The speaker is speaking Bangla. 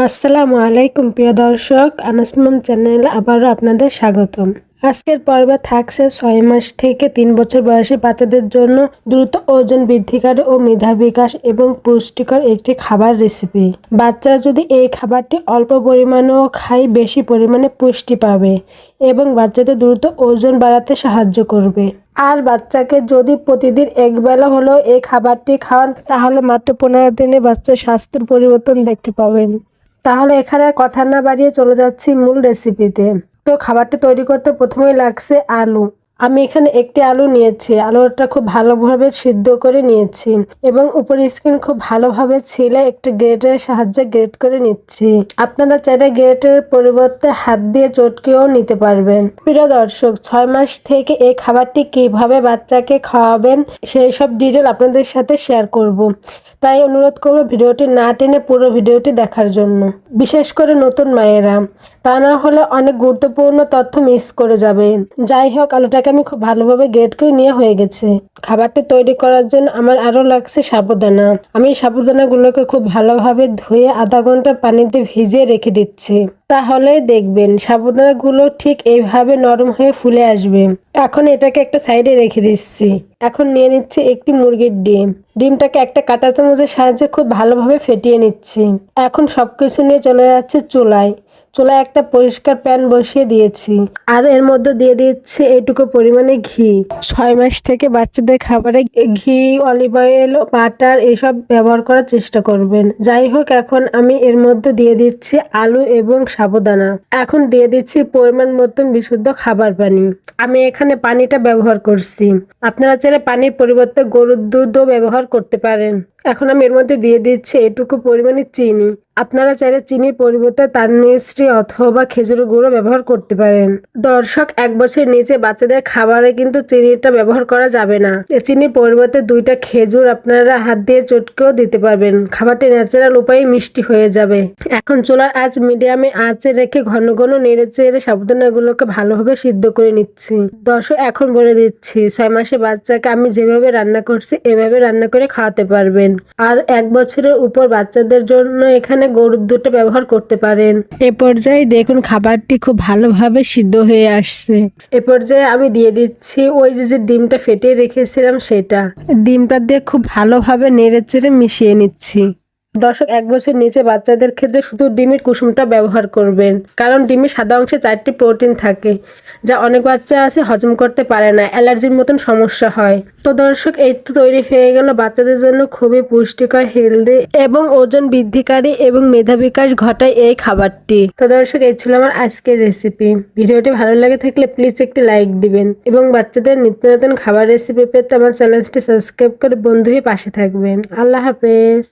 আসসালামু আলাইকুম প্রিয় দর্শক, আনাস মাম চ্যানেলে আবারও আপনাদের স্বাগতম। আজকের পর্বে থাকছে 6 মাস থেকে 3 বছর বয়সী বাচ্চাদের জন্য দ্রুত ওজন বৃদ্ধিকারী ও মেধা বিকাশ এবং পুষ্টিকর একটি খাবার রেসিপি। বাচ্চারা যদি এই খাবারটি অল্প পরিমাণেও খায়, বেশি পরিমাণে পুষ্টি পাবে এবং বাচ্চাদের দ্রুত ওজন বাড়াতে সাহায্য করবে। আর বাচ্চাকে যদি প্রতিদিন একবেলা হলেও এই খাবারটি খাওয়ান, তাহলে মাত্র 15 দিনে বাচ্চার স্বাস্থ্যের পরিবর্তন দেখতে পাবেন। তাহলে এখানে আর কথা না বাড়িয়ে চলে যাচ্ছি মূল রেসিপিতে। তো খাবারটি তৈরি করতে প্রথমেই লাগছে আলু। আমি এখানে একটি আলু নিয়েছি। আলুটা খুব ভালোভাবে সিদ্ধ করে নিয়েছি এবং উপরে স্কিন খুব ভালোভাবে ছিলে একটি গ্রেটারের সাহায্যে গ্রেট করে নিচ্ছি। আপনারা চাইলে গ্রেটারের পরিবর্তে হাত দিয়ে চটকেও নিতে পারবেন। প্রিয় দর্শক, 6 মাস থেকে এই খাবারটি কিভাবে বাচ্চাকে খাওয়াবেন সেই সব ডিটেল আপনাদের সাথে শেয়ার করব। তাই অনুরোধ করব ভিডিওটি না টেনে পুরো ভিডিওটি দেখার জন্য, বিশেষ করে নতুন মায়েরা, তা না হলে অনেক গুরুত্বপূর্ণ তথ্য মিস করে যাবেন। যাই হোক, আলুটাকে আমি খুব ভালোভাবে গ্রেট করে নেওয়া হয়ে গেছে। খাবারটি তৈরি করার জন্য আমার আরও লাগছে সাবুদানা। আমি সাবুদানাগুলোকে খুব ভালোভাবে ধুয়ে আধা ঘন্টা পানিতে ভিজিয়ে রেখে দিচ্ছি। তাহলে দেখবেন সাবুদানাগুলো ঠিক এইভাবে নরম হয়ে ফুলে আসবে। এখন এটাকে একটা সাইডে রেখে দিচ্ছি। এখন নিয়ে নিচ্ছি একটি মুরগির ডিম। ডিমটাকে একটা কাঁটা চামচের সাহায্যে খুব ভালোভাবে ফেটিয়ে নিচ্ছি। এখন সবকিছু নিয়ে চলে যাচ্ছে চুলায় একটা পরিষ্কার প্যান বসিয়ে দিয়েছি আর এর মধ্যে দিয়ে দিচ্ছি এইটুকু পরিমাণে ঘি। 6 মাস থেকে বাচ্চাদের খাবারে ঘি, অলিভ অয়েল, বাটার এসব ব্যবহার করার চেষ্টা করবেন। যাই হোক, এখন আমি এর মধ্যে দিয়ে দিচ্ছি আলু এবং সাবুদানা। এখন দিয়ে দিচ্ছি পরিমাণ মতন বিশুদ্ধ খাবার পানি। আমি এখানে পানিটা ব্যবহার করছি। আপনারা চাইলে পানির পরিবর্তে গরুর দুধও ব্যবহার করতে পারেন। এখন আমি এর মধ্যে দিয়ে দিচ্ছি এটুকু পরিমাণে চিনি। আপনারা চাইলে চিনির পরিবর্তে তার মিষ্টি অথবা খেজুর গুঁড়ো ব্যবহার করতে পারেন। দর্শক, 1 বছরের নিচে বাচ্চাদের খাবারে কিন্তু চিনিটা ব্যবহার করা যাবে না। চিনির পরিবর্তে 2টা খেজুর আপনারা হাত দিয়ে চটকেও দিতে পারবেন। খাবারটি ন্যাচারাল উপায়ে মিষ্টি হয়ে যাবে। এখন চুলার আঁচ মিডিয়ামে আঁচে রেখে ঘন ঘন নেড়ে চেড়ে সাবুদানাগুলোকে ভালোভাবে সিদ্ধ করে নিচ্ছি। দর্শক, এখন বলে দিচ্ছি 6 মাসের বাচ্চাকে আমি যেভাবে রান্না করছি এভাবে রান্না করে খাওয়াতে পারবেন। আর 1 বছরের উপর বাচ্চাদের জন্য এখানে গরুর দুধটা ব্যবহার করতে পারেন। এ পর্যায়ে দেখুন খাবারটি খুব ভালোভাবে সিদ্ধ হয়ে আসছে। এ পর্যায়ে আমি দিয়ে দিচ্ছি ওই যে ডিমটা ফেটিয়ে রেখেছিলাম সেটা। ডিমটা দিয়ে খুব ভালোভাবে নেড়ে চেড়ে মিশিয়ে নিচ্ছি। দর্শক, 1 বছর নিচে বাচ্চাদের ক্ষেত্রে শুধু ডিমের কুসুমটা ব্যবহার করবেন, কারণ ডিমের সাদা অংশে 4টি প্রোটিন থাকে, যা অনেক বাচ্চা আছে হজম করতে পারে না, অ্যালার্জির মতন সমস্যা হয়। তো দর্শক, এই তো তৈরি হয়ে গেল বাচ্চাদের জন্য খুবই পুষ্টিকর, হেলদি এবং ওজন বৃদ্ধিকারী এবং মেধা বিকাশ ঘটায় এই খাবারটি। তো দর্শক, এই ছিল আমার আজকের রেসিপি। ভিডিওটি ভালো লাগে থাকলে প্লিজ একটি লাইক দিবেন এবং বাচ্চাদের নিত্য নতুন খাবার রেসিপি পেতে আমার চ্যানেলটি সাবস্ক্রাইব করে বন্ধু হয়ে পাশে থাকবেন। আল্লাহ হাফেজ।